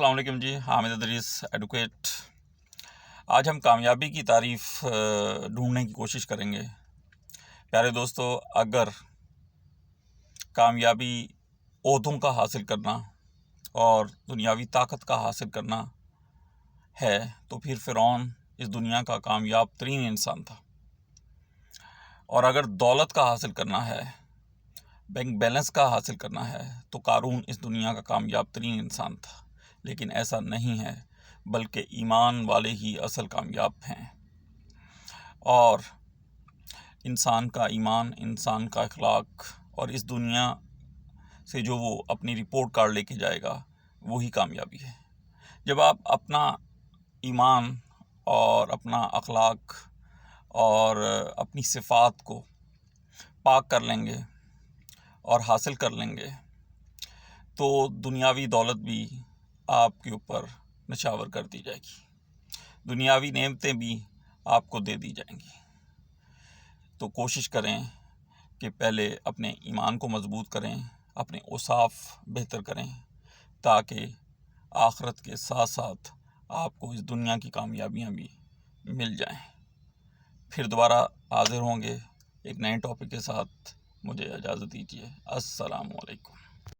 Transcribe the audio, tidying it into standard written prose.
السلام علیکم جی، حامد ادریس ایڈوکیٹ۔ آج ہم کامیابی کی تعریف ڈھونڈنے کی کوشش کریں گے۔ پیارے دوستو، اگر کامیابی عہدوں کا حاصل کرنا اور دنیاوی طاقت کا حاصل کرنا ہے تو پھر فرعون اس دنیا کا کامیاب ترین انسان تھا، اور اگر دولت کا حاصل کرنا ہے، بینک بیلنس کا حاصل کرنا ہے تو قارون اس دنیا کا کامیاب ترین انسان تھا۔ لیکن ایسا نہیں ہے، بلکہ ایمان والے ہی اصل کامیاب ہیں، اور انسان کا ایمان، انسان کا اخلاق اور اس دنیا سے جو وہ اپنی رپورٹ کارڈ لے کے جائے گا وہی کامیابی ہے۔ جب آپ اپنا ایمان اور اپنا اخلاق اور اپنی صفات کو پاک کر لیں گے اور حاصل کر لیں گے تو دنیاوی دولت بھی آپ کے اوپر نچھاور کر دی جائے گی، دنیاوی نعمتیں بھی آپ کو دے دی جائیں گی۔ تو کوشش کریں کہ پہلے اپنے ایمان کو مضبوط کریں، اپنے اوصاف بہتر کریں، تاکہ آخرت کے ساتھ ساتھ آپ کو اس دنیا کی کامیابیاں بھی مل جائیں۔ پھر دوبارہ حاضر ہوں گے ایک نئے ٹاپک کے ساتھ۔ مجھے اجازت دیجیے۔ السلام علیکم۔